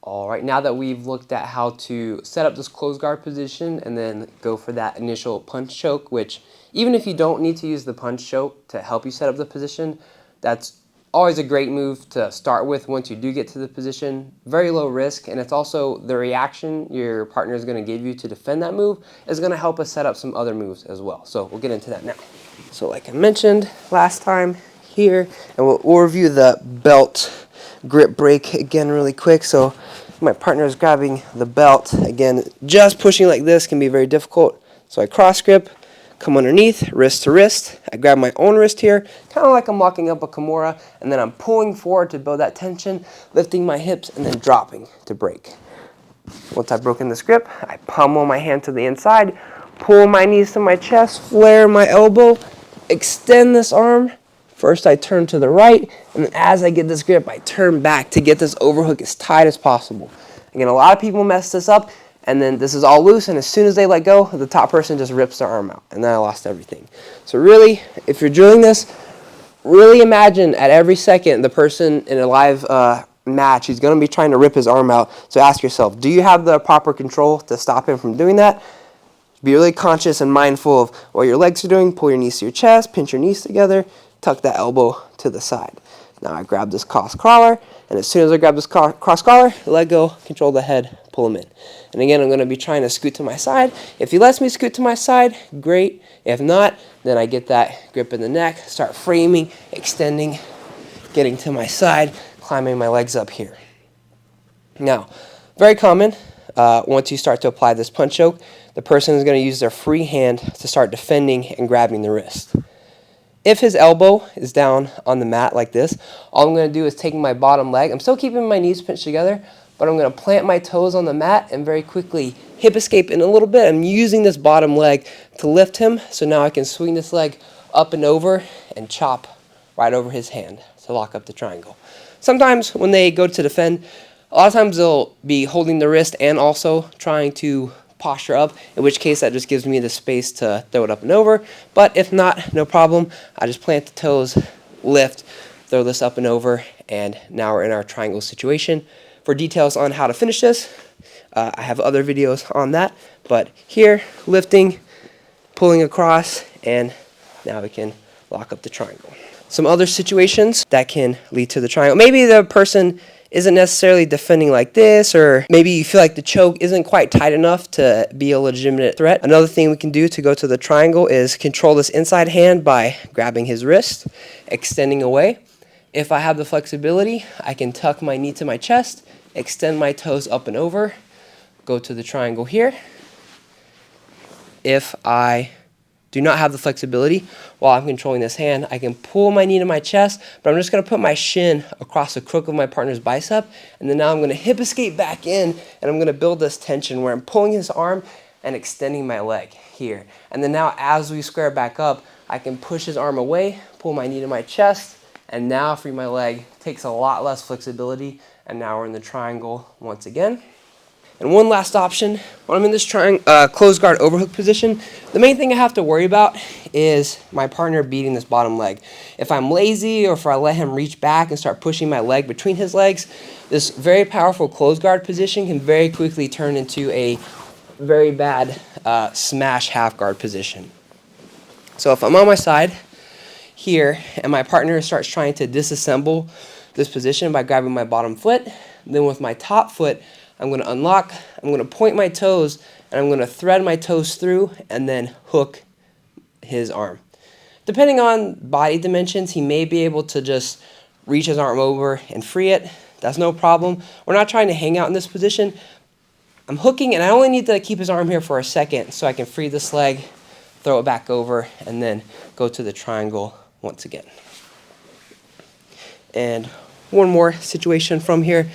All right, now that we've looked at how to set up this closed guard position and then go for that initial punch choke, which even if you don't need to use the punch choke to help you set up the position, that's always a great move to start with once you do get to the position. Very low risk, and it's also the reaction your partner is going to give you to defend that move is going to help us set up some other moves as well. So we'll get into that now. So like I mentioned last time here, and we'll review the belt grip break again really quick. So my partner is grabbing the belt. Again, just pushing like this can be very difficult. So I cross grip, come underneath, wrist to wrist. I grab my own wrist here, kind of like I'm locking up a Kimura, and then I'm pulling forward to build that tension, lifting my hips, and then dropping to break. Once I've broken this grip, I pummel my hand to the inside, pull my knees to my chest, flare my elbow, extend this arm. First I turn to the right, and then as I get this grip, I turn back to get this overhook as tight as possible. Again, a lot of people mess this up, and then this is all loose, and as soon as they let go, the top person just rips their arm out, and then I lost everything. So really, if you're drilling this, really imagine at every second the person in a live match, he's going to be trying to rip his arm out. So ask yourself, do you have the proper control to stop him from doing that? Be really conscious and mindful of what your legs are doing. Pull your knees to your chest, pinch your knees together, tuck that elbow to the side. Now I grab this cross collar, and as soon as I grab this cross collar, let go, control the head, pull him in. And again, I'm going to be trying to scoot to my side. If he lets me scoot to my side, great. If not, then I get that grip in the neck, start framing, extending, getting to my side, climbing my legs up here. Now, very common, once you start to apply this punch choke, the person is going to use their free hand to start defending and grabbing the wrist. If his elbow is down on the mat like this, all I'm going to do is take my bottom leg. I'm still keeping my knees pinched together, but I'm going to plant my toes on the mat and very quickly hip escape in a little bit. I'm using this bottom leg to lift him, so now I can swing this leg up and over and chop right over his hand to lock up the triangle. Sometimes when they go to defend, a lot of times they'll be holding the wrist and also trying to posture up, in which case that just gives me the space to throw it up and over. But if not, no problem. I just plant the toes, lift, throw this up and over, and now we're in our triangle situation. For details on how to finish this, I have other videos on that. But here, lifting, pulling across, and now we can lock up the triangle. Some other situations that can lead to the triangle. Maybe the person isn't necessarily defending like this, or maybe you feel like the choke isn't quite tight enough to be a legitimate threat. Another thing we can do to go to the triangle is control this inside hand by grabbing his wrist, extending away. If I have the flexibility, I can tuck my knee to my chest, extend my toes up and over, go to the triangle here. If I do not have the flexibility while I'm controlling this hand, I can pull my knee to my chest, but I'm just going to put my shin across the crook of my partner's bicep, and then now I'm going to hip escape back in, and I'm going to build this tension where I'm pulling his arm and extending my leg here. And then now as we square back up, I can push his arm away, pull my knee to my chest, and now free my leg. Takes a lot less flexibility, and now we're in the triangle once again. And one last option, when I'm in this closed guard overhook position, the main thing I have to worry about is my partner beating this bottom leg. If I'm lazy or if I let him reach back and start pushing my leg between his legs, this very powerful closed guard position can very quickly turn into a very bad smash half guard position. So if I'm on my side here and my partner starts trying to disassemble this position by grabbing my bottom foot, then with my top foot, I'm going to unlock, I'm going to point my toes, and I'm going to thread my toes through and then hook his arm. Depending on body dimensions, he may be able to just reach his arm over and free it. That's no problem. We're not trying to hang out in this position. I'm hooking, and I only need to keep his arm here for a second so I can free this leg, throw it back over, and then go to the triangle once again. And one more situation from here.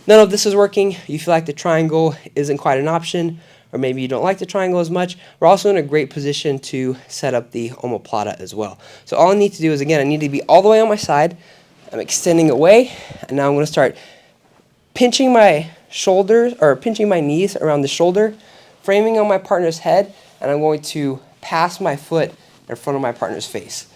None of this is working. You feel like the triangle isn't quite an option, or maybe you don't like the triangle as much. We're also in a great position to set up the omoplata as well. So all I need to do is, again, I need to be all the way on my side. I'm extending away, and now I'm going to start pinching my shoulders, or pinching my knees around the shoulder, framing on my partner's head, and I'm going to pass my foot in front of my partner's face.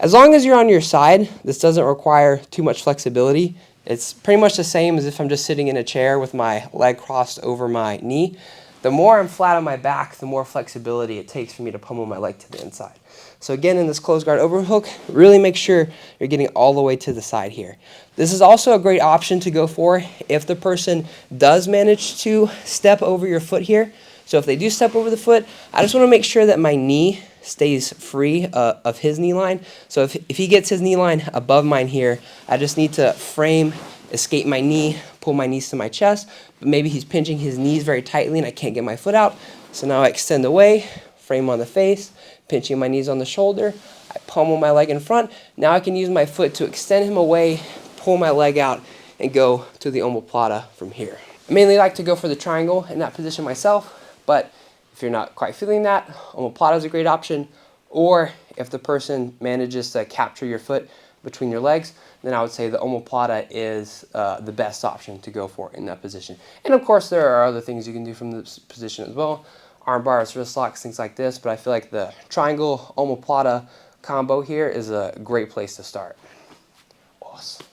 As long as you're on your side, this doesn't require too much flexibility. It's pretty much the same as if I'm just sitting in a chair with my leg crossed over my knee. The more I'm flat on my back, the more flexibility it takes for me to pummel my leg to the inside. So again, in this closed guard overhook, really make sure you're getting all the way to the side here. This is also a great option to go for if the person does manage to step over your foot here. So if they do step over the foot, I just want to make sure that my knee stays free of his knee line. So if he gets his knee line above mine here, I just need to frame, escape my knee, pull my knees to my chest, but maybe he's pinching his knees very tightly and I can't get my foot out. So now I extend away, frame on the face, pinching my knees on the shoulder, I pummel my leg in front. Now I can use my foot to extend him away, pull my leg out, and go to the omoplata from here. I mainly like to go for the triangle in that position myself, but if you're not quite feeling that, omoplata is a great option. Or if the person manages to capture your foot between your legs, then I would say the omoplata is the best option to go for in that position. And of course, there are other things you can do from this position as well. Arm bars, wrist locks, things like this. But I feel like the triangle omoplata combo here is a great place to start. Awesome.